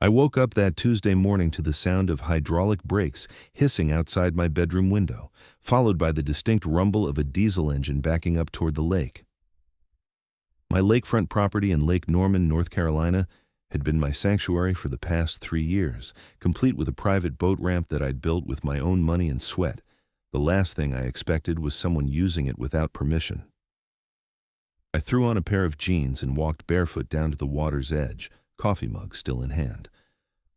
I woke up that Tuesday morning to the sound of hydraulic brakes hissing outside my bedroom window, followed by the distinct rumble of a diesel engine backing up toward the lake. My lakefront property in Lake Norman, North Carolina, had been my sanctuary for the past 3 years, complete with a private boat ramp that I'd built with my own money and sweat. The last thing I expected was someone using it without permission. I threw on a pair of jeans and walked barefoot down to the water's edge, coffee mug still in hand.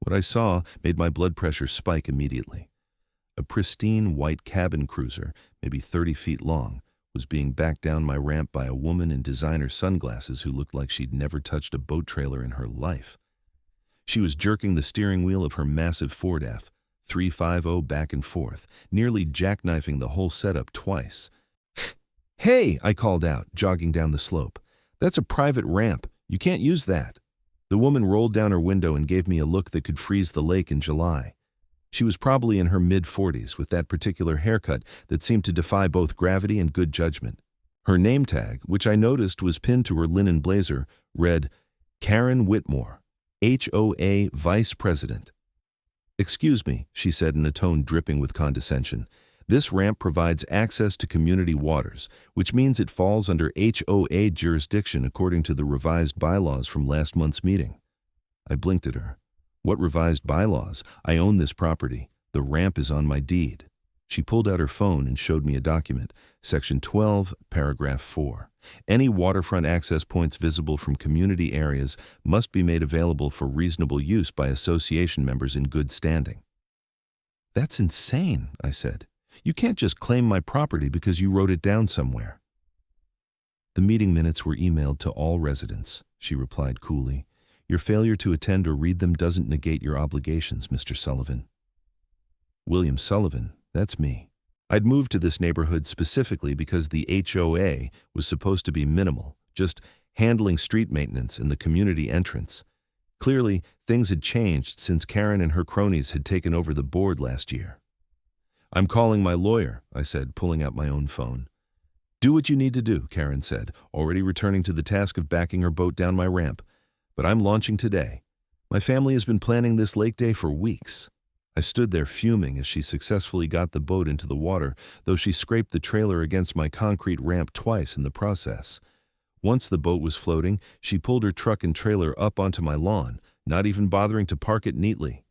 What I saw made my blood pressure spike immediately. A pristine white cabin cruiser, maybe 30 feet long, was being backed down my ramp by a woman in designer sunglasses who looked like she'd never touched a boat trailer in her life. She was jerking the steering wheel of her massive Ford F-350 back and forth, nearly jackknifing the whole setup twice. "Hey!" I called out, jogging down the slope. "That's a private ramp. You can't use that." The woman rolled down her window and gave me a look that could freeze the lake in July. She was probably in her mid-40s with that particular haircut that seemed to defy both gravity and good judgment. Her name tag, which I noticed was pinned to her linen blazer, read, Karren Whitmore, HOA Vice President. "Excuse me," she said in a tone dripping with condescension. "This ramp provides access to community waters, which means it falls under HOA jurisdiction according to the revised bylaws from last month's meeting." I blinked at her. "What revised bylaws? I own this property. The ramp is on my deed." She pulled out her phone and showed me a document, Section 12, Paragraph 4. Any waterfront access points visible from community areas must be made available for reasonable use by association members in good standing. "That's insane," I said. "You can't just claim my property because you wrote it down somewhere." "The meeting minutes were emailed to all residents," she replied coolly. "Your failure to attend or read them doesn't negate your obligations, Mr. Sullivan." William Sullivan, that's me. I'd moved to this neighborhood specifically because the HOA was supposed to be minimal, just handling street maintenance and the community entrance. Clearly, things had changed since Karren and her cronies had taken over the board last year. "I'm calling my lawyer," I said, pulling out my own phone. "Do what you need to do," Karren said, already returning to the task of backing her boat down my ramp. "But I'm launching today. My family has been planning this lake day for weeks." I stood there fuming as she successfully got the boat into the water, though she scraped the trailer against my concrete ramp twice in the process. Once the boat was floating, she pulled her truck and trailer up onto my lawn, not even bothering to park it neatly.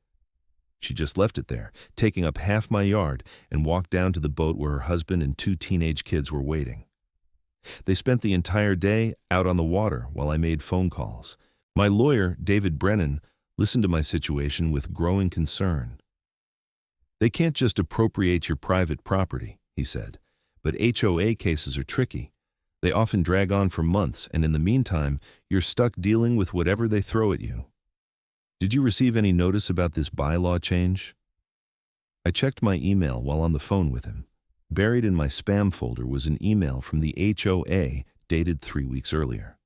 She just left it there, taking up half my yard, and walked down to the boat where her husband and 2 teenage kids were waiting. They spent the entire day out on the water while I made phone calls. My lawyer, David Brennan, listened to my situation with growing concern. "They can't just appropriate your private property," he said, "but HOA cases are tricky. They often drag on for months, and in the meantime, you're stuck dealing with whatever they throw at you. Did you receive any notice about this bylaw change?" I checked my email while on the phone with him. Buried in my spam folder was an email from the HOA dated 3 weeks earlier.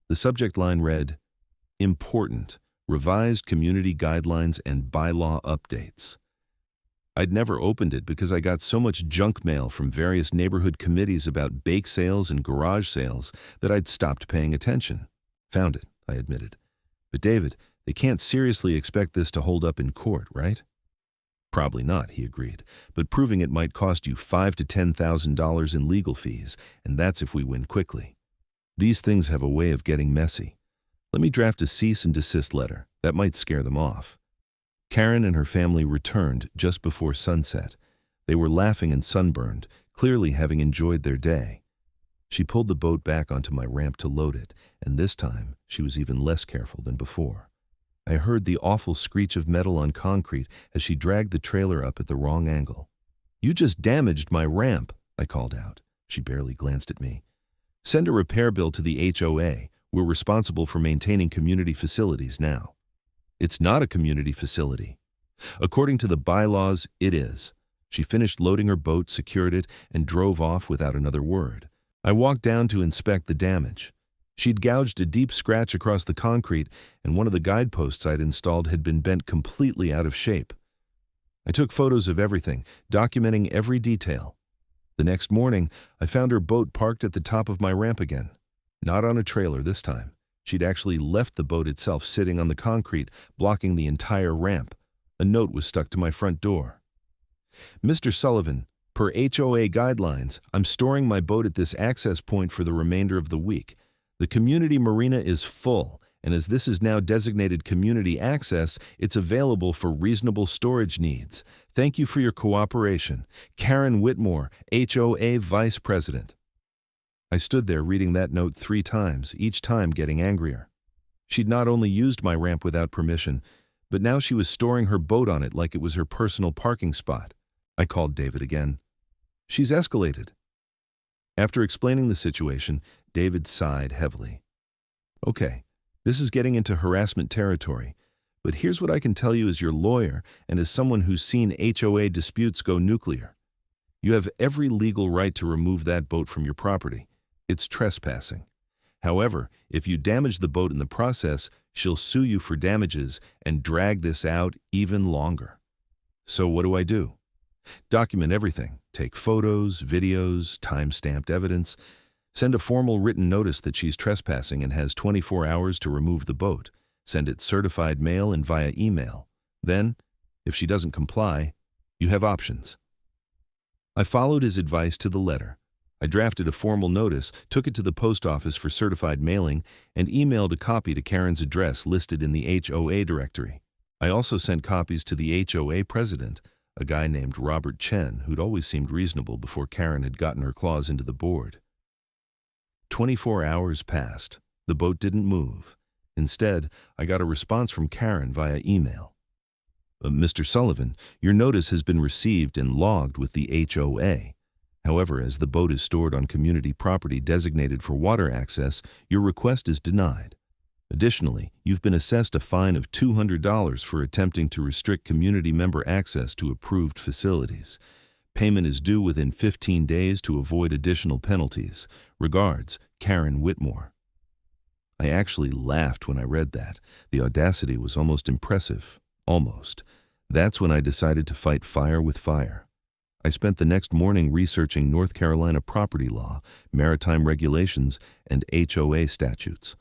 The subject line read, "Important, revised community guidelines and bylaw updates." I'd never opened it because I got so much junk mail from various neighborhood committees about bake sales and garage sales that I'd stopped paying attention. "Found it," I admitted. "But David, they can't seriously expect this to hold up in court, right?" "Probably not," he agreed, "but proving it might cost you $5,000 to $10,000 in legal fees, and that's if we win quickly. These things have a way of getting messy. Let me draft a cease and desist letter. That might scare them off." Karren and her family returned just before sunset. They were laughing and sunburned, clearly having enjoyed their day. She pulled the boat back onto my ramp to load it, and this time she was even less careful than before. I heard the awful screech of metal on concrete as she dragged the trailer up at the wrong angle. "You just damaged my ramp," I called out. She barely glanced at me. "Send a repair bill to the HOA. We're responsible for maintaining community facilities now." "It's not a community facility." "According to the bylaws, it is." She finished loading her boat, secured it, and drove off without another word. I walked down to inspect the damage. She'd gouged a deep scratch across the concrete, and one of the guideposts I'd installed had been bent completely out of shape. I took photos of everything, documenting every detail. The next morning, I found her boat parked at the top of my ramp again. Not on a trailer this time. She'd actually left the boat itself sitting on the concrete, blocking the entire ramp. A note was stuck to my front door. Mr. Sullivan, per HOA guidelines, I'm storing my boat at this access point for the remainder of the week. The community marina is full, and as this is now designated community access, it's available for reasonable storage needs. Thank you for your cooperation. Karren Whitmore, HOA Vice President. I stood there reading that note 3 times, each time getting angrier. She'd not only used my ramp without permission, but now she was storing her boat on it like it was her personal parking spot. I called David again. She's escalated. After explaining the situation, David sighed heavily. Okay, this is getting into harassment territory, but here's what I can tell you as your lawyer and as someone who's seen HOA disputes go nuclear. You have every legal right to remove that boat from your property. It's trespassing. However, if you damage the boat in the process, she'll sue you for damages and drag this out even longer. So what do? Document everything. Take photos, videos, time-stamped evidence. Send a formal written notice that she's trespassing and has 24 hours to remove the boat. Send it certified mail and via email. Then, if she doesn't comply, you have options. I followed his advice to the letter. I drafted a formal notice, took it to the post office for certified mailing, and emailed a copy to Karren's address listed in the HOA directory. I also sent copies to the HOA president, a guy named Robert Chen, who'd always seemed reasonable before Karren had gotten her claws into the board. 24 hours passed. The boat didn't move. Instead, I got a response from Karren via email. Mr. Sullivan, your notice has been received and logged with the HOA. However, as the boat is stored on community property designated for water access, your request is denied. Additionally, you've been assessed a fine of $200 for attempting to restrict community member access to approved facilities. Payment is due within 15 days to avoid additional penalties. Regards, Karren Whitmore. I actually laughed when I read that. The audacity was almost impressive. Almost. That's when I decided to fight fire with fire. I spent the next morning researching North Carolina property law, maritime regulations, and HOA statutes.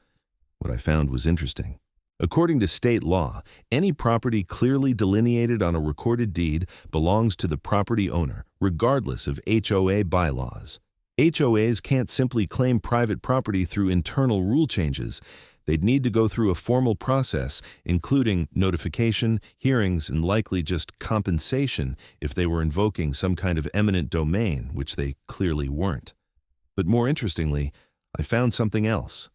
What I found was interesting. According to state law, any property clearly delineated on a recorded deed belongs to the property owner, regardless of HOA bylaws. HOAs can't simply claim private property through internal rule changes. They'd need to go through a formal process, including notification, hearings, and likely just compensation if they were invoking some kind of eminent domain, which they clearly weren't. But more interestingly, I found something else.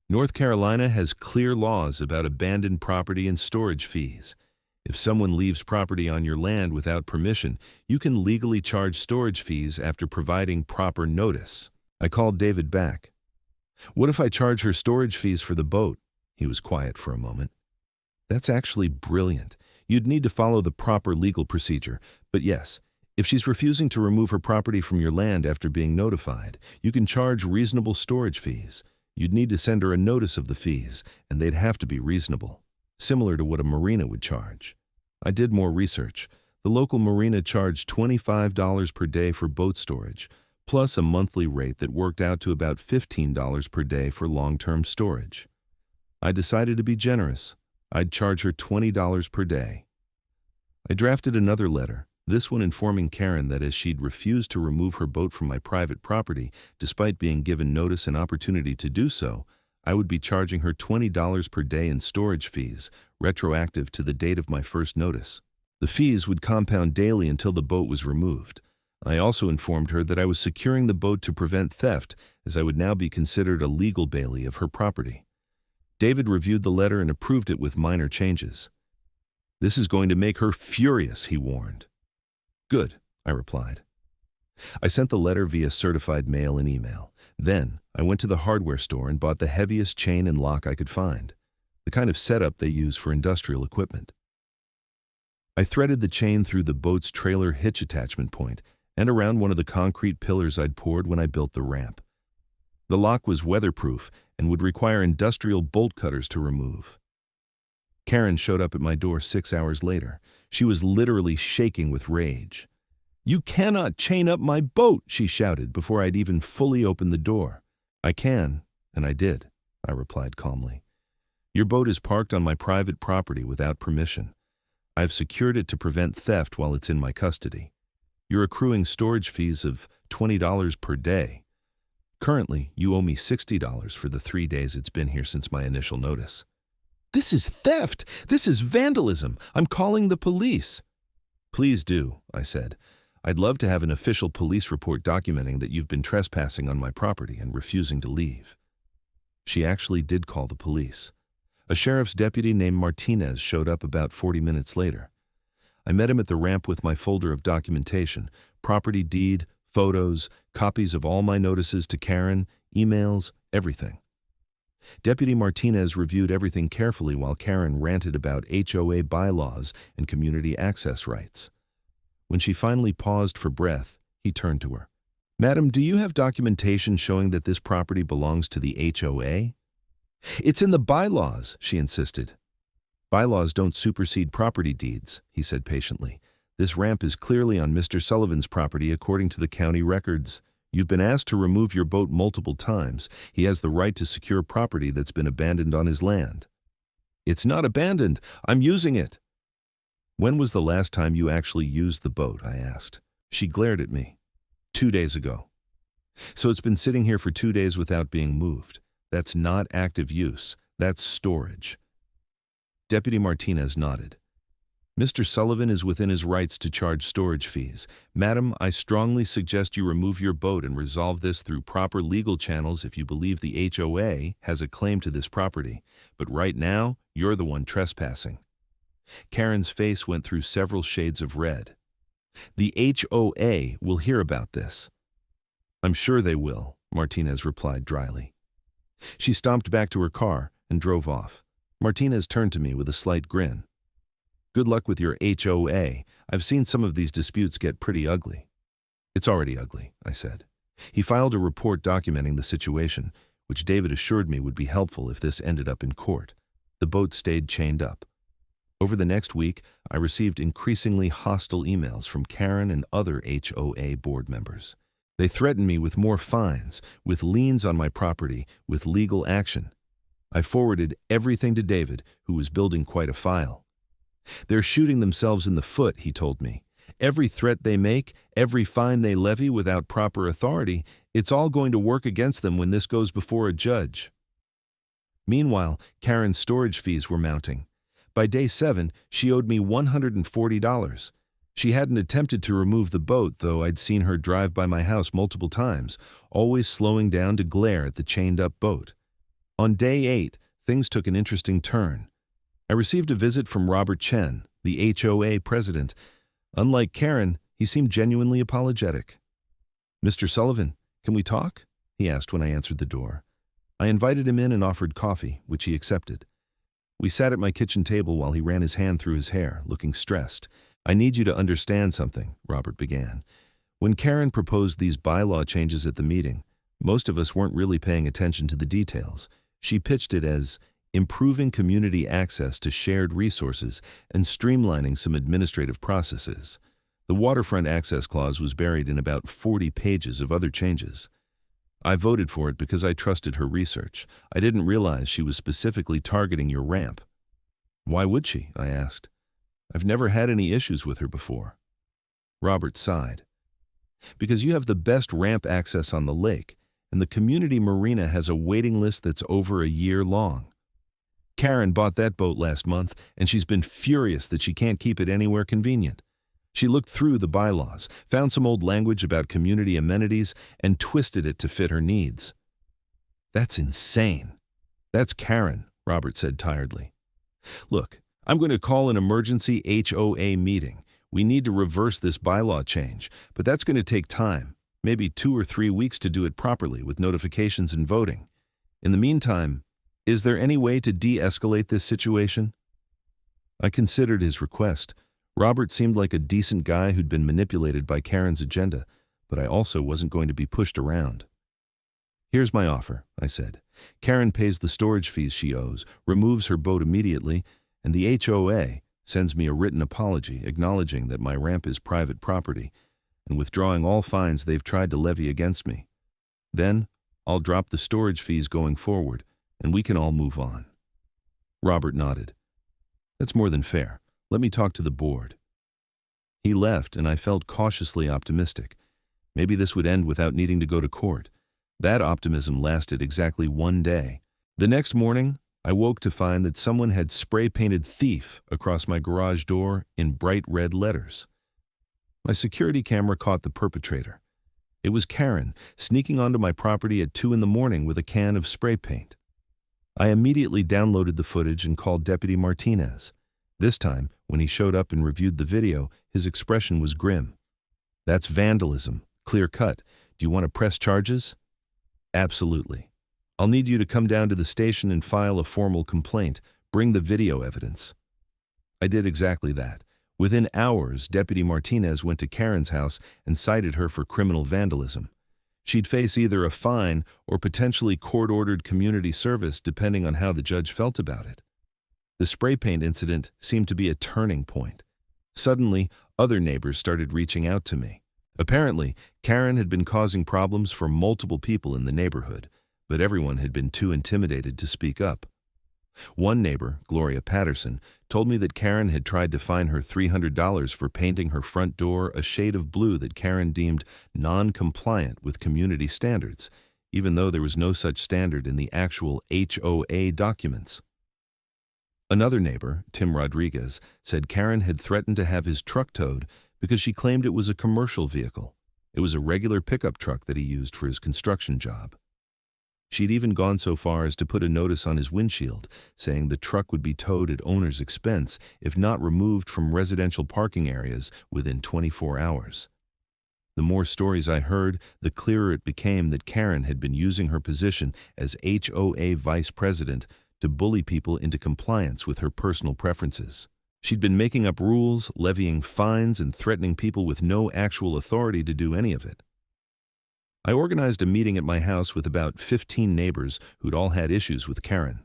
North Carolina has clear laws about abandoned property and storage fees. If someone leaves property on your land without permission, you can legally charge storage fees after providing proper notice. I called David back. What if I charge her storage fees for the boat? He was quiet for a moment. That's actually brilliant. You'd need to follow the proper legal procedure. But yes, if she's refusing to remove her property from your land after being notified, you can charge reasonable storage fees. You'd need to send her a notice of the fees, and they'd have to be reasonable, similar to what a marina would charge. I did more research. The local marina charged $25 per day for boat storage, plus a monthly rate that worked out to about $15 per day for long-term storage. I decided to be generous. I'd charge her $20 per day. I drafted another letter, this one informing Karren that as she'd refused to remove her boat from my private property, despite being given notice and opportunity to do so, I would be charging her $20 per day in storage fees, retroactive to the date of my first notice. The fees would compound daily until the boat was removed. I also informed her that I was securing the boat to prevent theft, as I would now be considered a legal bailee of her property. David reviewed the letter and approved it with minor changes. This is going to make her furious, he warned. Good, I replied. I sent the letter via certified mail and email. Then, I went to the hardware store and bought the heaviest chain and lock I could find, the kind of setup they use for industrial equipment. I threaded the chain through the boat's trailer hitch attachment point and around one of the concrete pillars I'd poured when I built the ramp. The lock was weatherproof and would require industrial bolt cutters to remove. Karren showed up at my door 6 hours later. She was literally shaking with rage. "You cannot chain up my boat," she shouted before I'd even fully opened the door. "I can," and I did. I replied calmly. Your boat is parked on my private property without permission. I've secured it to prevent theft while it's in my custody. You're accruing storage fees of $20 per day. Currently, you owe me $60 for the 3 days it's been here since my initial notice. This is theft! This is vandalism! I'm calling the police! Please do, I said. I'd love to have an official police report documenting that you've been trespassing on my property and refusing to leave. She actually did call the police. A sheriff's deputy named Martinez showed up about 40 minutes later. I met him at the ramp with my folder of documentation, property deed, photos, copies of all my notices to Karren, emails, everything. Deputy Martinez reviewed everything carefully while Karren ranted about HOA bylaws and community access rights. When she finally paused for breath, he turned to her. Madam, do you have documentation showing that this property belongs to the HOA? It's in the bylaws, she insisted. Bylaws don't supersede property deeds, he said patiently. This ramp is clearly on Mr. Sullivan's property according to the county records. You've been asked to remove your boat multiple times. He has the right to secure property that's been abandoned on his land. It's not abandoned. I'm using it. When was the last time you actually used the boat? I asked. She glared at me. 2 days ago. So it's been sitting here for 2 days without being moved. That's not active use. That's storage. Deputy Martinez nodded. Mr. Sullivan is within his rights to charge storage fees. Madam, I strongly suggest you remove your boat and resolve this through proper legal channels if you believe the HOA has a claim to this property. But right now, you're the one trespassing. Karren's face went through several shades of red. The HOA will hear about this. I'm sure they will, Martinez replied dryly. She stomped back to her car and drove off. Martinez turned to me with a slight grin. Good luck with your HOA. I've seen some of these disputes get pretty ugly. It's already ugly, I said. He filed a report documenting the situation, which David assured me would be helpful if this ended up in court. The boat stayed chained up. Over the next week, I received increasingly hostile emails from Karren and other HOA board members. They threatened me with more fines, with liens on my property, with legal action. I forwarded everything to David, who was building quite a file. They're shooting themselves in the foot, he told me. Every threat they make, every fine they levy without proper authority, it's all going to work against them when this goes before a judge. Meanwhile, Karren's storage fees were mounting. By day 7, she owed me $140. She hadn't attempted to remove the boat, though I'd seen her drive by my house multiple times, always slowing down to glare at the chained-up boat. On day 8, things took an interesting turn. I received a visit from Robert Chen, the HOA president. Unlike Karren, he seemed genuinely apologetic. Mr. Sullivan, can we talk? He asked when I answered the door. I invited him in and offered coffee, which he accepted. We sat at my kitchen table while he ran his hand through his hair, looking stressed. I need you to understand something, Robert began. When Karren proposed these bylaw changes at the meeting, most of us weren't really paying attention to the details. She pitched it as improving community access to shared resources and streamlining some administrative processes. The waterfront access clause was buried in about 40 pages of other changes. I voted for it because I trusted her research. I didn't realize she was specifically targeting your ramp. Why would she? I asked. I've never had any issues with her before. Robert sighed. Because you have the best ramp access on the lake, and the community marina has a waiting list that's over a year long. Karren bought that boat last month, and she's been furious that she can't keep it anywhere convenient. She looked through the bylaws, found some old language about community amenities, and twisted it to fit her needs. That's insane. That's Karren, Robert said tiredly. Look, I'm going to call an emergency HOA meeting. We need to reverse this bylaw change, but that's going to take time, maybe 2 or 3 weeks to do it properly with notifications and voting. In the meantime, is there any way to de-escalate this situation? I considered his request. Robert seemed like a decent guy who'd been manipulated by Karren's agenda, but I also wasn't going to be pushed around. Here's my offer, I said. Karren pays the storage fees she owes, removes her boat immediately, and the HOA sends me a written apology acknowledging that my ramp is private property and withdrawing all fines they've tried to levy against me. Then, I'll drop the storage fees going forward, and we can all move on." Robert nodded. "That's more than fair. Let me talk to the board." He left, and I felt cautiously optimistic. Maybe this would end without needing to go to court. That optimism lasted exactly one day. The next morning, I woke to find that someone had spray-painted "thief" across my garage door in bright red letters. My security camera caught the perpetrator. It was Karren, sneaking onto my property at 2 a.m. with a can of spray paint. I immediately downloaded the footage and called Deputy Martinez. This time, when he showed up and reviewed the video, his expression was grim. "That's vandalism, clear cut. Do you want to press charges?" "Absolutely. I'll need you to come down to the station and file a formal complaint. Bring the video evidence." I did exactly that. Within hours, Deputy Martinez went to Karren's house and cited her for criminal vandalism. She'd face either a fine or potentially court-ordered community service depending on how the judge felt about it. The spray paint incident seemed to be a turning point. Suddenly, other neighbors started reaching out to me. Apparently, Karren had been causing problems for multiple people in the neighborhood, but everyone had been too intimidated to speak up. One neighbor, Gloria Patterson, told me that Karren had tried to fine her $300 for painting her front door a shade of blue that Karren deemed non-compliant with community standards, even though there was no such standard in the actual HOA documents. Another neighbor, Tim Rodriguez, said Karren had threatened to have his truck towed because she claimed it was a commercial vehicle. It was a regular pickup truck that he used for his construction job. She'd even gone so far as to put a notice on his windshield, saying the truck would be towed at owner's expense if not removed from residential parking areas within 24 hours. The more stories I heard, the clearer it became that Karren had been using her position as HOA vice president to bully people into compliance with her personal preferences. She'd been making up rules, levying fines, and threatening people with no actual authority to do any of it. I organized a meeting at my house with about 15 neighbors who'd all had issues with Karren.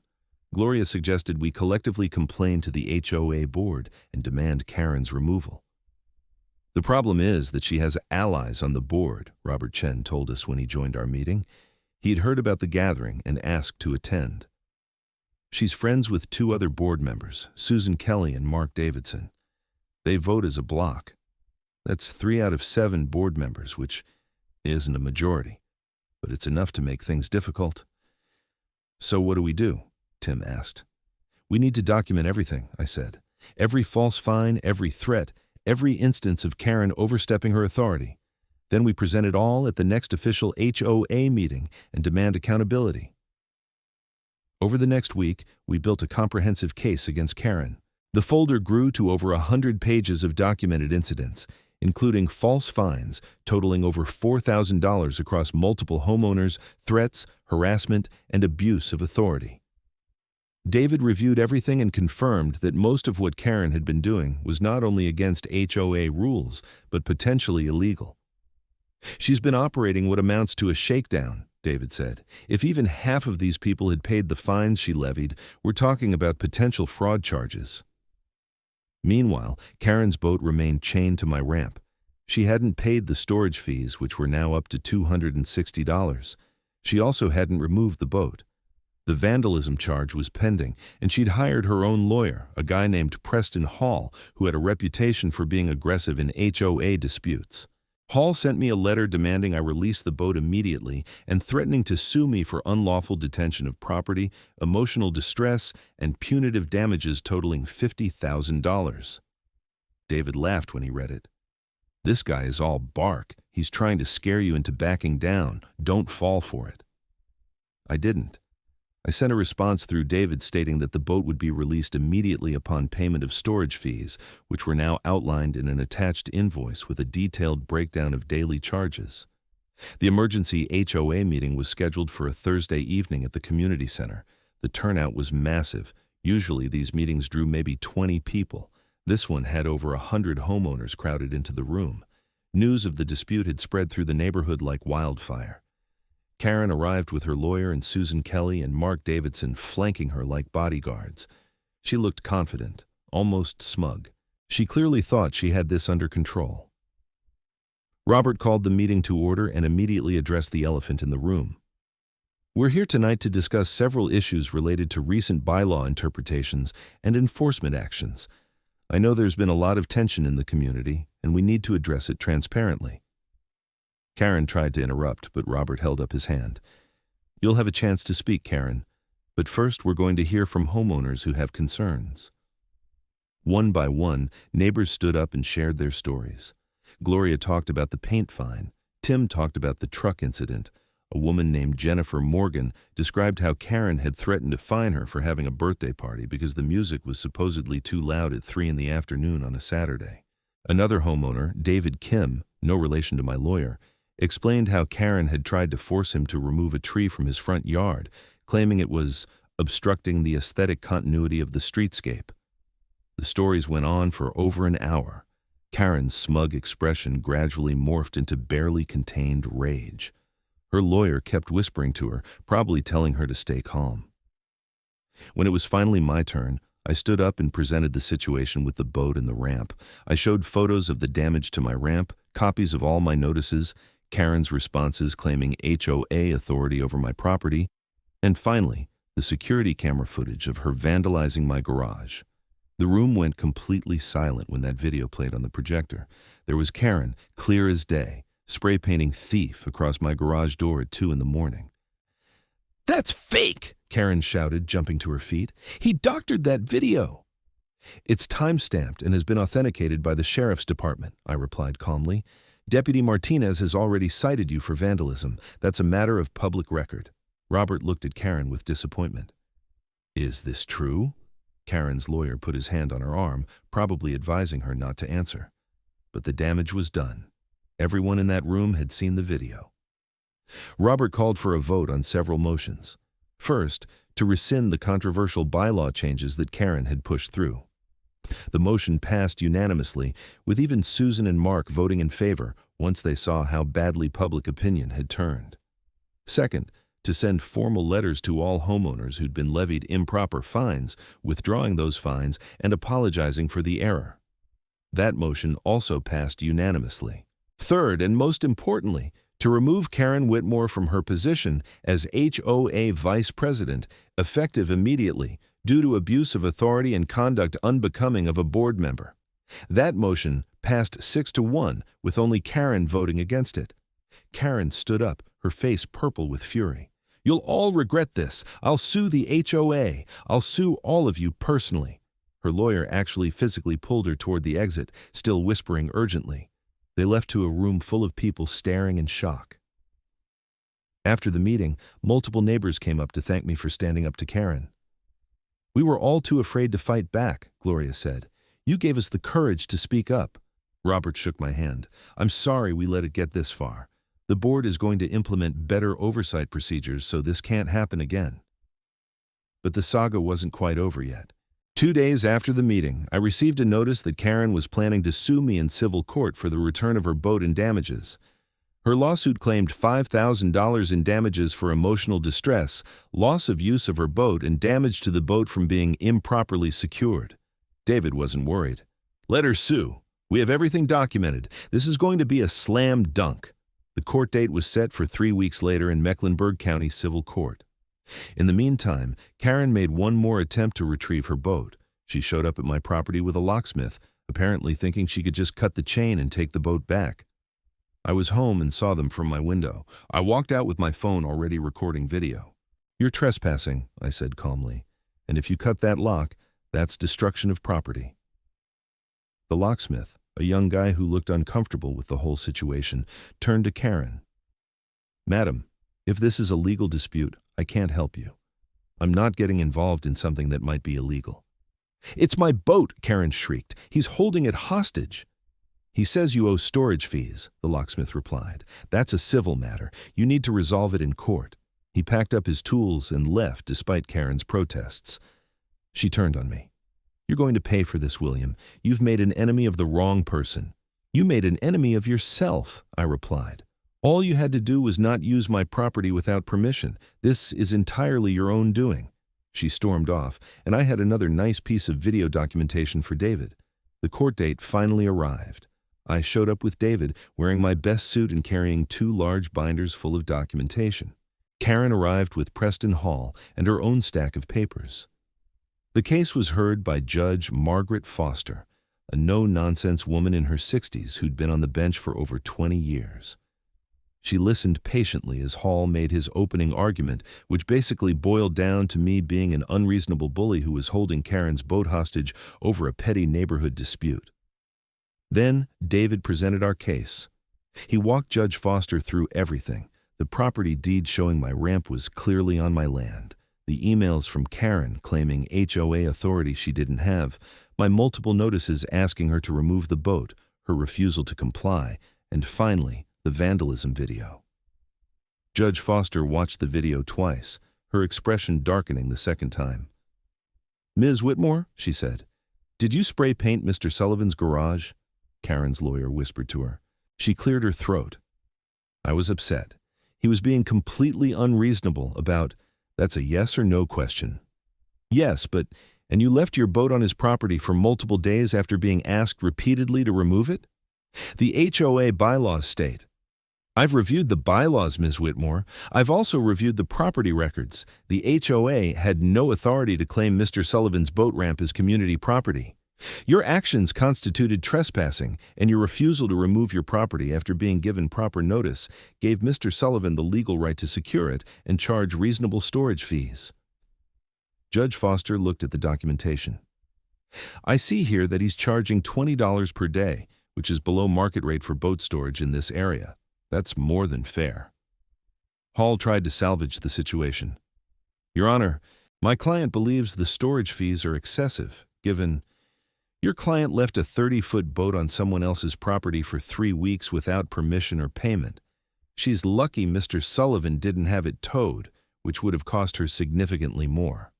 Gloria suggested we collectively complain to the HOA board and demand Karren's removal. "The problem is that she has allies on the board," Robert Chen told us when he joined our meeting. He'd heard about the gathering and asked to attend. "She's friends with 2 other board members, Susan Kelly and Mark Davidson. They vote as a block. That's 3 out of 7 board members, which isn't a majority, but it's enough to make things difficult." "So what do we do?" Tim asked. "We need to document everything," I said. "Every false fine, every threat, every instance of Karren overstepping her authority. Then we present it all at the next official HOA meeting and demand accountability." Over the next week, we built a comprehensive case against Karren. The folder grew to over 100 pages of documented incidents, including false fines totaling over $4,000 across multiple homeowners, threats, harassment, and abuse of authority. David reviewed everything and confirmed that most of what Karren had been doing was not only against HOA rules, but potentially illegal. "She's been operating what amounts to a shakedown," David said. "If even half of these people had paid the fines she levied, we're talking about potential fraud charges." Meanwhile, Karren's boat remained chained to my ramp. She hadn't paid the storage fees, which were now up to $260. She also hadn't removed the boat. The vandalism charge was pending, and she'd hired her own lawyer, a guy named Preston Hall, who had a reputation for being aggressive in HOA disputes. Hall sent me a letter demanding I release the boat immediately and threatening to sue me for unlawful detention of property, emotional distress, and punitive damages totaling $50,000. David laughed when he read it. "This guy is all bark. He's trying to scare you into backing down. Don't fall for it." I didn't. I sent a response through David stating that the boat would be released immediately upon payment of storage fees, which were now outlined in an attached invoice with a detailed breakdown of daily charges. The emergency HOA meeting was scheduled for a Thursday evening at the community center. The turnout was massive. Usually these meetings drew maybe 20 people. This one had over 100 homeowners crowded into the room. News of the dispute had spread through the neighborhood like wildfire. Karren arrived with her lawyer and Susan Kelly and Mark Davidson flanking her like bodyguards. She looked confident, almost smug. She clearly thought she had this under control. Robert called the meeting to order and immediately addressed the elephant in the room. We're here tonight to discuss several issues related to recent bylaw interpretations and enforcement actions. I know there's been a lot of tension in the community, and we need to address it transparently. Karren tried to interrupt, but Robert held up his hand. You'll have a chance to speak, Karren, but first we're going to hear from homeowners who have concerns. One by one, neighbors stood up and shared their stories. Gloria talked about the paint fine. Tim talked about the truck incident. A woman named Jennifer Morgan described how Karren had threatened to fine her for having a birthday party because the music was supposedly too loud at 3 in the afternoon on a Saturday. Another homeowner, David Kim, no relation to my lawyer, explained how Karren had tried to force him to remove a tree from his front yard, claiming it was obstructing the aesthetic continuity of the streetscape. The stories went on for over an hour. Karren's smug expression gradually morphed into barely contained rage. Her lawyer kept whispering to her, probably telling her to stay calm. When it was finally my turn, I stood up and presented the situation with the boat and the ramp. I showed photos of the damage to my ramp, copies of all my notices, Karren's responses claiming HOA authority over my property, and finally, the security camera footage of her vandalizing my garage. The room went completely silent when that video played on the projector. There was Karren, clear as day, spray painting thief across my garage door at 2 in the morning. "That's fake!" Karren shouted, jumping to her feet. "He doctored that video." "It's time-stamped and has been authenticated by the sheriff's department," I replied calmly. "Deputy Martinez has already cited you for vandalism. That's a matter of public record." Robert looked at Karren with disappointment. "Is this true?" Karren's lawyer put his hand on her arm, probably advising her not to answer. But the damage was done. Everyone in that room had seen the video. Robert called for a vote on several motions. First, to rescind the controversial bylaw changes that Karren had pushed through. The motion passed unanimously, with even Susan and Mark voting in favor once they saw how badly public opinion had turned. Second, to send formal letters to all homeowners who'd been levied improper fines, withdrawing those fines and apologizing for the error. That motion also passed unanimously. Third, and most importantly, to remove Karren Whitmore from her position as HOA Vice President, effective immediately, due to abuse of authority and conduct unbecoming of a board member. That motion passed 6-1, with only Karren voting against it. Karren stood up, her face purple with fury. "You'll all regret this. I'll sue the HOA. I'll sue all of you personally." Her lawyer actually physically pulled her toward the exit, still whispering urgently. They left to a room full of people staring in shock. After the meeting, multiple neighbors came up to thank me for standing up to Karren. "We were all too afraid to fight back," Gloria said. "You gave us the courage to speak up." Robert shook my hand. "I'm sorry we let it get this far. The board is going to implement better oversight procedures so this can't happen again." But the saga wasn't quite over yet. 2 days after the meeting, I received a notice that Karren was planning to sue me in civil court for the return of her boat and damages. Her lawsuit claimed $5,000 in damages for emotional distress, loss of use of her boat, and damage to the boat from being improperly secured. David wasn't worried. "Let her sue. We have everything documented. This is going to be a slam dunk." The court date was set for 3 weeks later in Mecklenburg County Civil Court. In the meantime, Karren made one more attempt to retrieve her boat. She showed up at my property with a locksmith, apparently thinking she could just cut the chain and take the boat back. I was home and saw them from my window. I walked out with my phone already recording video. "You're trespassing," I said calmly, "and if you cut that lock, that's destruction of property." The locksmith, a young guy who looked uncomfortable with the whole situation, turned to Karren. "Madam, if this is a legal dispute, I can't help you. I'm not getting involved in something that might be illegal." "It's my boat," Karren shrieked. "He's holding it hostage." "He says you owe storage fees," the locksmith replied. "That's a civil matter. You need to resolve it in court." He packed up his tools and left despite Karren's protests. She turned on me. "You're going to pay for this, William. You've made an enemy of the wrong person." "You made an enemy of yourself," I replied. "All you had to do was not use my property without permission. This is entirely your own doing." She stormed off, and I had another nice piece of video documentation for David. The court date finally arrived. I showed up with David, wearing my best suit and carrying 2 large binders full of documentation. Karren arrived with Preston Hall and her own stack of papers. The case was heard by Judge Margaret Foster, a no-nonsense woman in her 60s who'd been on the bench for over 20 years. She listened patiently as Hall made his opening argument, which basically boiled down to me being an unreasonable bully who was holding Karren's boat hostage over a petty neighborhood dispute. Then David presented our case. He walked Judge Foster through everything. The property deed showing my ramp was clearly on my land, the emails from Karren claiming HOA authority she didn't have, my multiple notices asking her to remove the boat, her refusal to comply, and finally, the vandalism video. Judge Foster watched the video twice, her expression darkening the second time. "Ms. Whitmore," she said, "did you spray paint Mr. Sullivan's garage?" Karren's lawyer whispered to her. She cleared her throat. I was upset. He was being completely unreasonable about, that's a yes or no question. Yes, and you left your boat on his property for multiple days after being asked repeatedly to remove it? The HOA bylaws state. I've reviewed the bylaws, Ms. Whitmore. I've also reviewed the property records. The HOA had no authority to claim Mr. Sullivan's boat ramp as community property. Your actions constituted trespassing, and your refusal to remove your property after being given proper notice gave Mr. Sullivan the legal right to secure it and charge reasonable storage fees. Judge Foster looked at the documentation. I see here that he's charging $20 per day, which is below market rate for boat storage in this area. That's more than fair. Hall tried to salvage the situation. Your Honor, my client believes the storage fees are excessive, given your client left a 30-foot boat on someone else's property for 3 weeks without permission or payment. She's lucky Mr. Sullivan didn't have it towed, which would have cost her significantly more.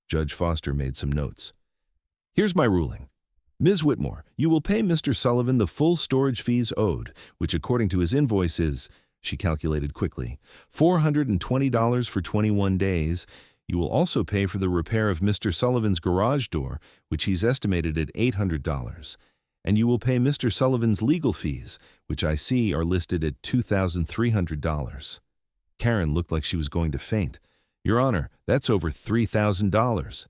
Judge Foster made some notes. Here's my ruling. Ms. Whitmore, you will pay Mr. Sullivan the full storage fees owed, which according to his invoice is, she calculated quickly, $420 for 21 days. You will also pay for the repair of Mr. Sullivan's garage door, which he's estimated at $800. And you will pay Mr. Sullivan's legal fees, which I see are listed at $2,300. Karren looked like she was going to faint. Your Honor, that's over $3,000.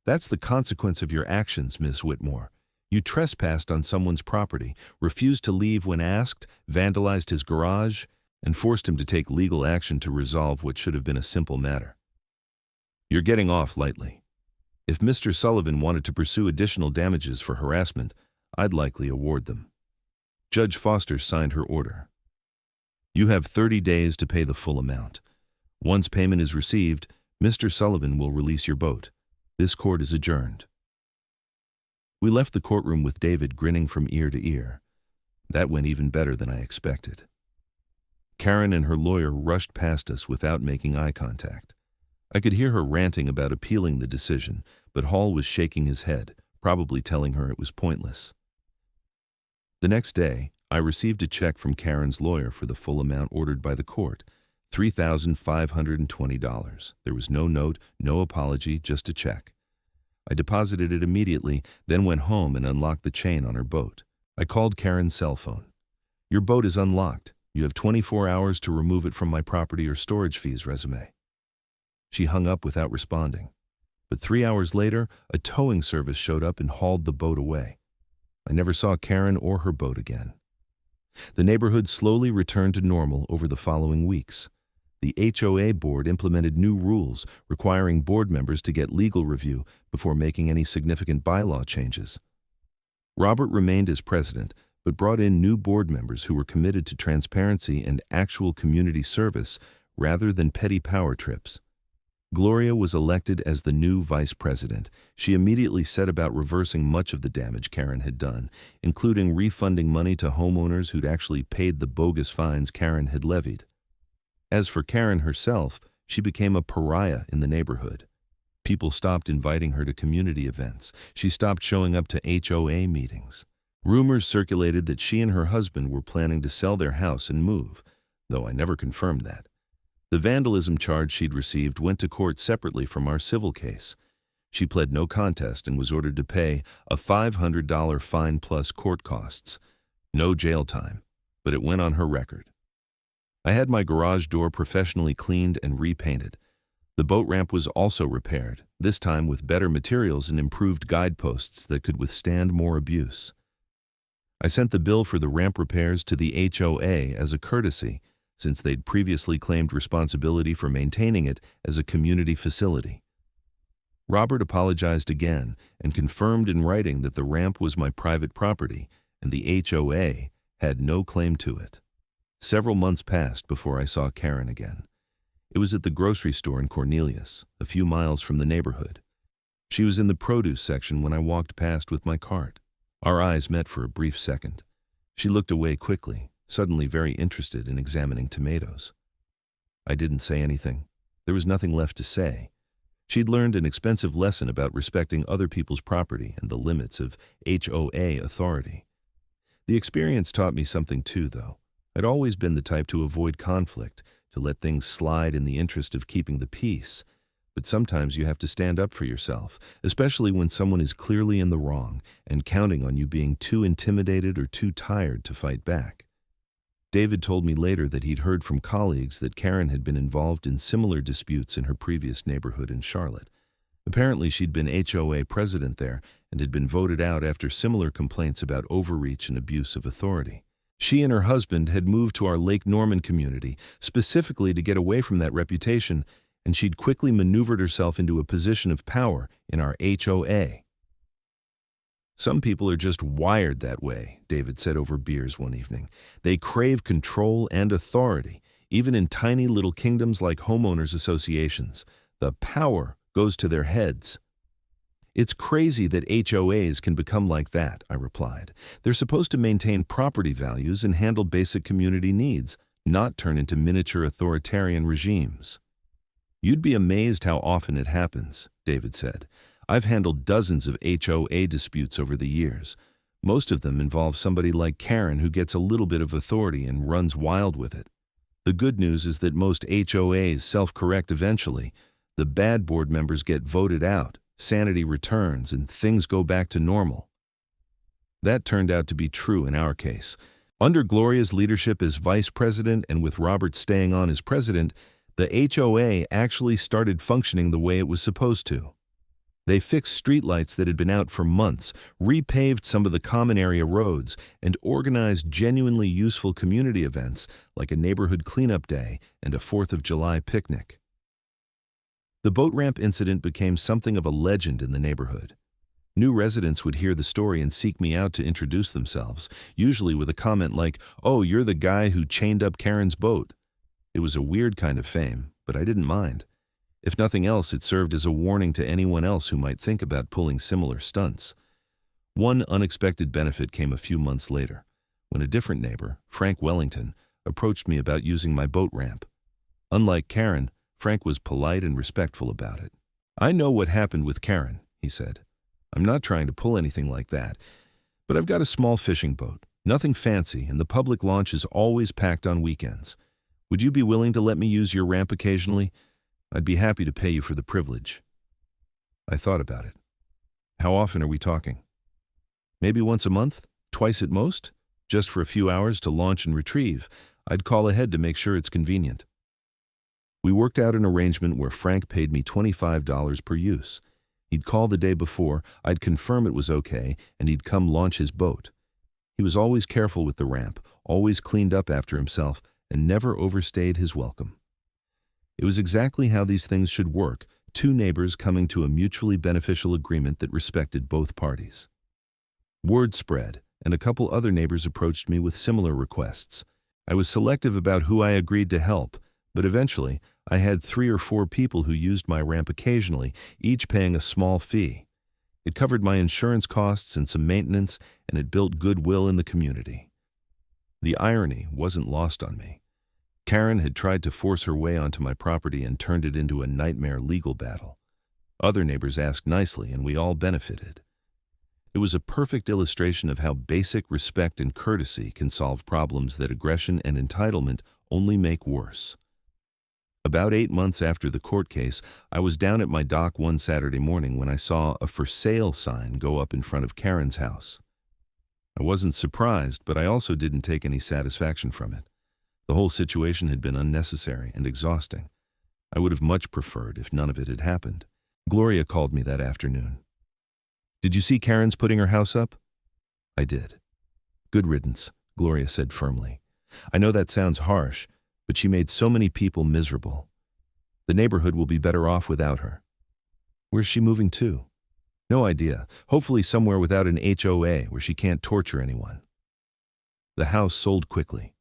That's the consequence of your actions, Ms. Whitmore. You trespassed on someone's property, refused to leave when asked, vandalized his garage, and forced him to take legal action to resolve what should have been a simple matter. You're getting off lightly. If Mr. Sullivan wanted to pursue additional damages for harassment, I'd likely award them. Judge Foster signed her order. You have 30 days to pay the full amount. Once payment is received, Mr. Sullivan will release your boat. This court is adjourned. We left the courtroom with David grinning from ear to ear. That went even better than I expected. Karren and her lawyer rushed past us without making eye contact. I could hear her ranting about appealing the decision, but Hall was shaking his head, probably telling her it was pointless. The next day, I received a check from Karren's lawyer for the full amount ordered by the court, $3,520. There was no note, no apology, just a check. I deposited it immediately, then went home and unlocked the chain on her boat. I called Karren's cell phone. Your boat is unlocked. You have 24 hours to remove it from my property or storage fees resume. She hung up without responding. But 3 hours later, a towing service showed up and hauled the boat away. I never saw Karren or her boat again. The neighborhood slowly returned to normal over the following weeks. The HOA board implemented new rules requiring board members to get legal review before making any significant bylaw changes. Robert remained as president, but brought in new board members who were committed to transparency and actual community service rather than petty power trips. Gloria was elected as the new vice president. She immediately set about reversing much of the damage Karren had done, including refunding money to homeowners who'd actually paid the bogus fines Karren had levied. As for Karren herself, she became a pariah in the neighborhood. People stopped inviting her to community events. She stopped showing up to HOA meetings. Rumors circulated that she and her husband were planning to sell their house and move, though I never confirmed that. The vandalism charge she'd received went to court separately from our civil case. She pled no contest and was ordered to pay a $500 fine plus court costs. No jail time, but it went on her record. I had my garage door professionally cleaned and repainted. The boat ramp was also repaired, this time with better materials and improved guideposts that could withstand more abuse. I sent the bill for the ramp repairs to the HOA as a courtesy, since they'd previously claimed responsibility for maintaining it as a community facility. Robert apologized again and confirmed in writing that the ramp was my private property and the HOA had no claim to it. Several months passed before I saw Karren again. It was at the grocery store in Cornelius, a few miles from the neighborhood. She was in the produce section when I walked past with my cart. Our eyes met for a brief second. She looked away quickly, suddenly very interested in examining tomatoes. I didn't say anything. There was nothing left to say. She'd learned an expensive lesson about respecting other people's property and the limits of HOA authority. The experience taught me something too, though. I'd always been the type to avoid conflict, to let things slide in the interest of keeping the peace. But sometimes you have to stand up for yourself, especially when someone is clearly in the wrong and counting on you being too intimidated or too tired to fight back. David told me later that he'd heard from colleagues that Karren had been involved in similar disputes in her previous neighborhood in Charlotte. Apparently, she'd been HOA president there and had been voted out after similar complaints about overreach and abuse of authority. She and her husband had moved to our Lake Norman community specifically to get away from that reputation, and she'd quickly maneuvered herself into a position of power in our HOA. Some people are just wired that way, David said over beers one evening. They crave control and authority, even in tiny little kingdoms like homeowners associations. The power goes to their heads. It's crazy that HOAs can become like that, I replied. They're supposed to maintain property values and handle basic community needs, not turn into miniature authoritarian regimes. You'd be amazed how often it happens, David said. I've handled dozens of HOA disputes over the years. Most of them involve somebody like Karren who gets a little bit of authority and runs wild with it. The good news is that most HOAs self-correct eventually. The bad board members get voted out, sanity returns, and things go back to normal. That turned out to be true in our case. Under Gloria's leadership as vice president and with Robert staying on as president, the HOA actually started functioning the way it was supposed to. They fixed streetlights that had been out for months, repaved some of the common area roads, and organized genuinely useful community events like a neighborhood cleanup day and a 4th of July picnic. The boat ramp incident became something of a legend in the neighborhood. New residents would hear the story and seek me out to introduce themselves, usually with a comment like, "Oh, you're the guy who chained up Karren's boat." It was a weird kind of fame, but I didn't mind. If nothing else, it served as a warning to anyone else who might think about pulling similar stunts. One unexpected benefit came a few months later, when a different neighbor, Frank Wellington, approached me about using my boat ramp. Unlike Karren, Frank was polite and respectful about it. "I know what happened with Karren," he said. "I'm not trying to pull anything like that, but I've got a small fishing boat, nothing fancy, and the public launch is always packed on weekends. Would you be willing to let me use your ramp occasionally? I'd be happy to pay you for the privilege." I thought about it. How often are we talking? Maybe once a month? Twice at most? Just for a few hours to launch and retrieve. I'd call ahead to make sure it's convenient. We worked out an arrangement where Frank paid me $25 per use. He'd call the day before, I'd confirm it was okay, and he'd come launch his boat. He was always careful with the ramp, always cleaned up after himself, and never overstayed his welcome. It was exactly how these things should work, two neighbors coming to a mutually beneficial agreement that respected both parties. Word spread, and a couple other neighbors approached me with similar requests. I was selective about who I agreed to help, but eventually I had 3 or 4 people who used my ramp occasionally, each paying a small fee. It covered my insurance costs and some maintenance, and it built goodwill in the community. The irony wasn't lost on me. Karren had tried to force her way onto my property and turned it into a nightmare legal battle. Other neighbors asked nicely, and we all benefited. It was a perfect illustration of how basic respect and courtesy can solve problems that aggression and entitlement only make worse. About 8 months after the court case, I was down at my dock one Saturday morning when I saw a "for sale" sign go up in front of Karren's house. I wasn't surprised, but I also didn't take any satisfaction from it. The whole situation had been unnecessary and exhausting. I would have much preferred if none of it had happened. Gloria called me that afternoon. "Did you see Karren's putting her house up?" I did. "Good riddance," Gloria said firmly. "I know that sounds harsh, but she made so many people miserable. The neighborhood will be better off without her." "Where's she moving to?" "No idea. Hopefully somewhere without an HOA where she can't torture anyone." The house sold quickly.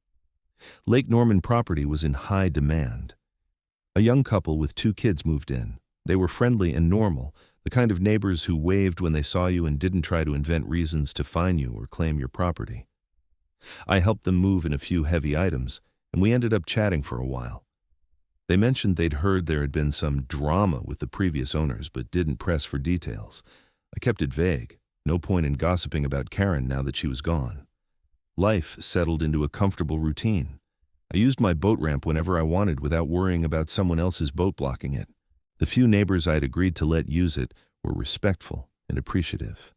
Lake Norman property was in high demand. A young couple with 2 kids moved in. They were friendly and normal, the kind of neighbors who waved when they saw you and didn't try to invent reasons to fine you or claim your property. I helped them move in a few heavy items, and we ended up chatting for a while. They mentioned they'd heard there had been some drama with the previous owners, but didn't press for details. I kept it vague. No point in gossiping about Karren now that she was gone. Life settled into a comfortable routine. I used my boat ramp whenever I wanted without worrying about someone else's boat blocking it. The few neighbors I'd agreed to let use it were respectful and appreciative.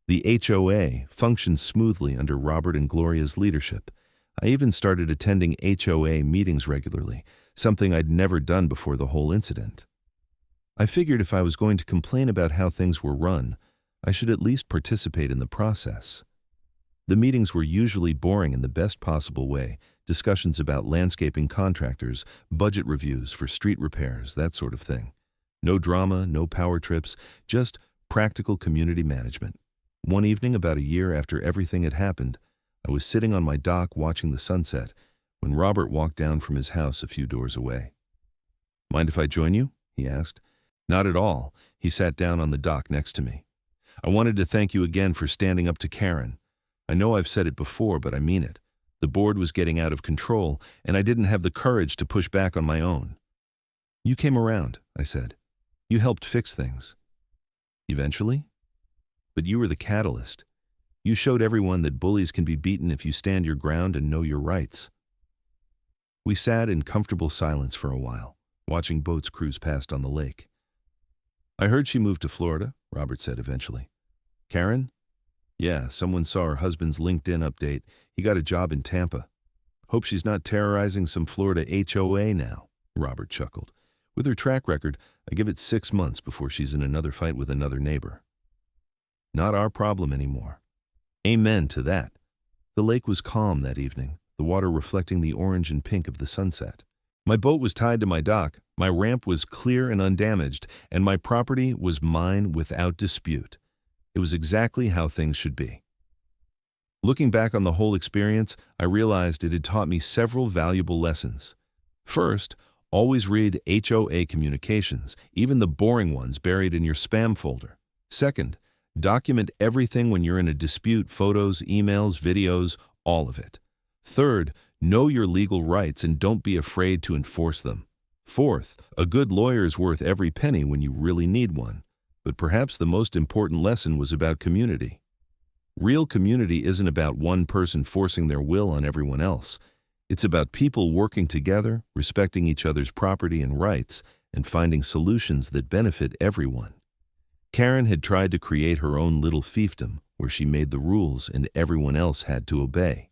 The HOA functioned smoothly under Robert and Gloria's leadership. I even started attending HOA meetings regularly, something I'd never done before the whole incident. I figured if I was going to complain about how things were run, I should at least participate in the process. The meetings were usually boring in the best possible way, discussions about landscaping contractors, budget reviews for street repairs, that sort of thing. No drama, no power trips, just practical community management. One evening, about a year after everything had happened, I was sitting on my dock watching the sunset when Robert walked down from his house a few doors away. "Mind if I join you?" he asked. "Not at all." He sat down on the dock next to me. "I wanted to thank you again for standing up to Karren. I know I've said it before, but I mean it. The board was getting out of control, and I didn't have the courage to push back on my own." "You came around," I said. "You helped fix things." "Eventually? But you were the catalyst. You showed everyone that bullies can be beaten if you stand your ground and know your rights." We sat in comfortable silence for a while, watching boats cruise past on the lake. "I heard she moved to Florida," Robert said eventually. "Karren?" "Yeah, someone saw her husband's LinkedIn update. He got a job in Tampa. Hope she's not terrorizing some Florida HOA now," Robert chuckled. "With her track record, I give it 6 months before she's in another fight with another neighbor." Not our problem anymore. Amen to that. The lake was calm that evening, the water reflecting the orange and pink of the sunset. My boat was tied to my dock, my ramp was clear and undamaged, and my property was mine without dispute. It was exactly how things should be. Looking back on the whole experience, I realized it had taught me several valuable lessons. First, always read HOA communications, even the boring ones buried in your spam folder. Second, document everything when you're in a dispute, photos, emails, videos, all of it. Third, know your legal rights and don't be afraid to enforce them. Fourth, a good lawyer is worth every penny when you really need one. But perhaps the most important lesson was about community. Real community isn't about one person forcing their will on everyone else. It's about people working together, respecting each other's property and rights, and finding solutions that benefit everyone. Karren had tried to create her own little fiefdom where she made the rules and everyone else had to obey.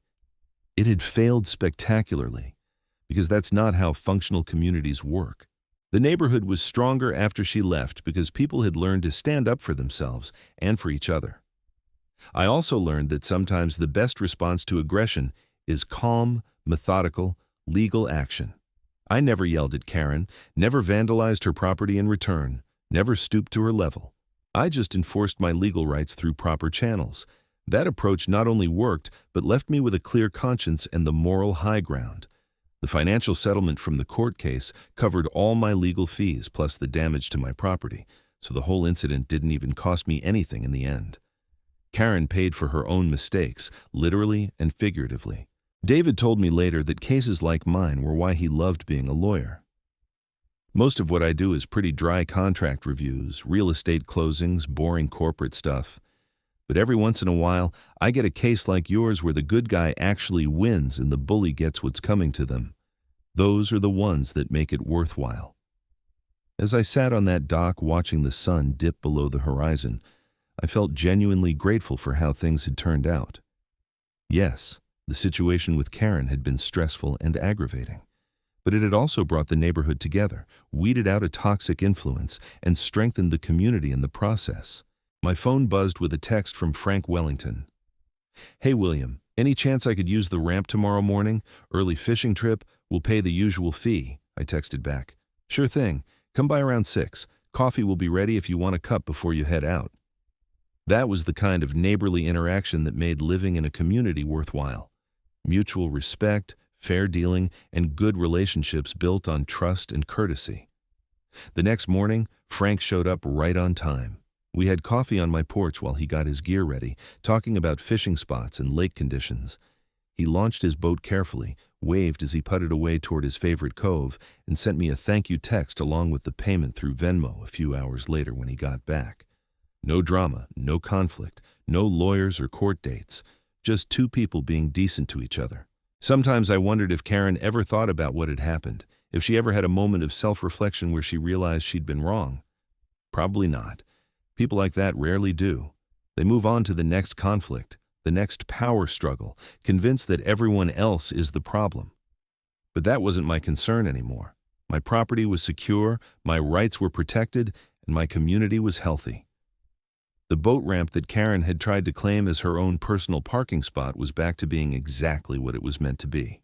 It had failed spectacularly, because that's not how functional communities work. The neighborhood was stronger after she left because people had learned to stand up for themselves and for each other. I also learned that sometimes the best response to aggression is calm, methodical, legal action. I never yelled at Karren, never vandalized her property in return, never stooped to her level. I just enforced my legal rights through proper channels. That approach not only worked, but left me with a clear conscience and the moral high ground. The financial settlement from the court case covered all my legal fees plus the damage to my property, so the whole incident didn't even cost me anything in the end. Karren paid for her own mistakes, literally and figuratively. David told me later that cases like mine were why he loved being a lawyer. Most of what I do is pretty dry contract reviews, real estate closings, boring corporate stuff. But every once in a while, I get a case like yours where the good guy actually wins and the bully gets what's coming to them. Those are the ones that make it worthwhile. As I sat on that dock watching the sun dip below the horizon, I felt genuinely grateful for how things had turned out. Yes, The situation with Karren had been stressful and aggravating, but it had also brought the neighborhood together, weeded out a toxic influence, and strengthened the community in the process. My phone buzzed with a text from Frank Wellington. "Hey William, any chance I could use the ramp tomorrow morning? Early fishing trip, we'll pay the usual fee," I texted back. "Sure thing, come by around 6. Coffee will be ready if you want a cup before you head out." That was the kind of neighborly interaction that made living in a community worthwhile. Mutual respect, fair dealing, and good relationships built on trust and courtesy. The next morning, Frank showed up right on time. We had coffee on my porch while he got his gear ready, talking about fishing spots and lake conditions. He launched his boat carefully, waved as he putted away toward his favorite cove, and sent me a thank you text along with the payment through Venmo a few hours later when he got back. No drama, no conflict, no lawyers or court dates, just two people being decent to each other. Sometimes I wondered if Karren ever thought about what had happened, if she ever had a moment of self-reflection where she realized she'd been wrong. Probably not. People like that rarely do. They move on to the next conflict, the next power struggle, convinced that everyone else is the problem. But that wasn't my concern anymore. My property was secure, my rights were protected, and my community was healthy. The boat ramp that Karren had tried to claim as her own personal parking spot was back to being exactly what it was meant to be.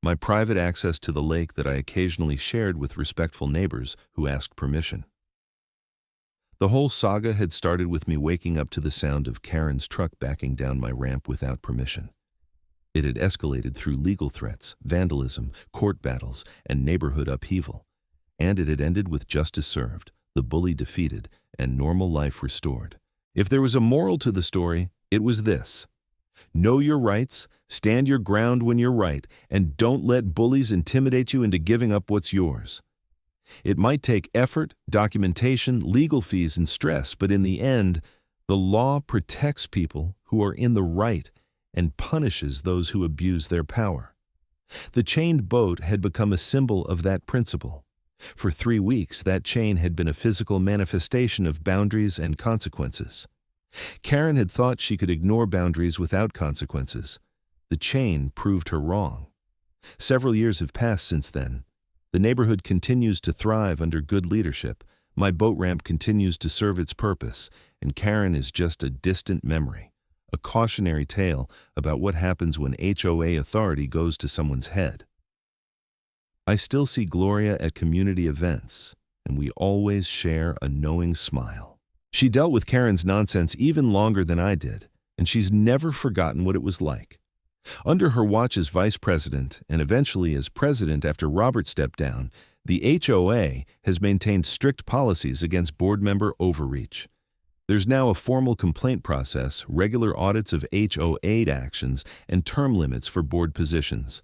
My private access to the lake that I occasionally shared with respectful neighbors who asked permission. The whole saga had started with me waking up to the sound of Karren's truck backing down my ramp without permission. It had escalated through legal threats, vandalism, court battles, and neighborhood upheaval. And it had ended with justice served, the bully defeated, and normal life restored. If there was a moral to the story, it was this: know your rights, stand your ground when you're right, and don't let bullies intimidate you into giving up what's yours. It might take effort, documentation, legal fees, and stress, but in the end, the law protects people who are in the right and punishes those who abuse their power. The chained boat had become a symbol of that principle. For 3 weeks, that chain had been a physical manifestation of boundaries and consequences. Karren had thought she could ignore boundaries without consequences. The chain proved her wrong. Several years have passed since then. The neighborhood continues to thrive under good leadership. My boat ramp continues to serve its purpose, and Karren is just a distant memory, a cautionary tale about what happens when HOA authority goes to someone's head. I still see Gloria at community events, and we always share a knowing smile. She dealt with Karren's nonsense even longer than I did, and she's never forgotten what it was like. Under her watch as vice president, and eventually as president after Robert stepped down, the HOA has maintained strict policies against board member overreach. There's now a formal complaint process, regular audits of HOA actions, and term limits for board positions.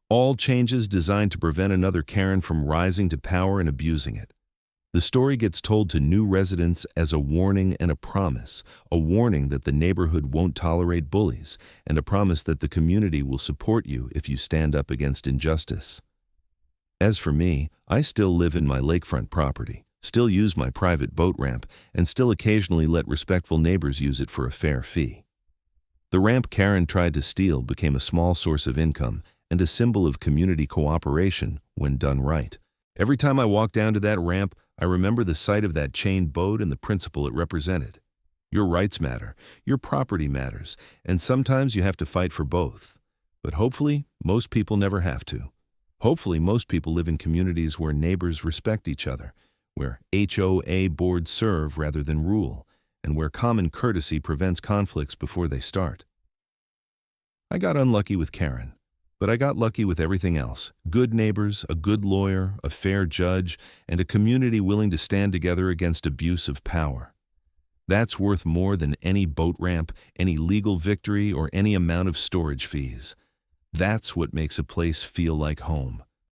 All changes designed to prevent another Karren from rising to power and abusing it. The story gets told to new residents as a warning and a warning that the neighborhood won't tolerate bullies, and a promise that the community will support you if you stand up against injustice. As for me, I still live in my lakefront property, still use my private boat ramp, and still occasionally let respectful neighbors use it for a fair fee. The ramp Karren tried to steal became a small source of income and a symbol of community cooperation when done right. Every time I walk down to that ramp, I remember the sight of that chained boat and the principle it represented. Your rights matter, your property matters, and sometimes you have to fight for both. But hopefully, most people never have to. Hopefully, most people live in communities where neighbors respect each other, where HOA boards serve rather than rule, and where common courtesy prevents conflicts before they start. I got unlucky with Karren. But I got lucky with everything else: good neighbors, a good lawyer, a fair judge, and a community willing to stand together against abuse of power. That's worth more than any boat ramp, any legal victory, or any amount of storage fees. That's what makes a place feel like home.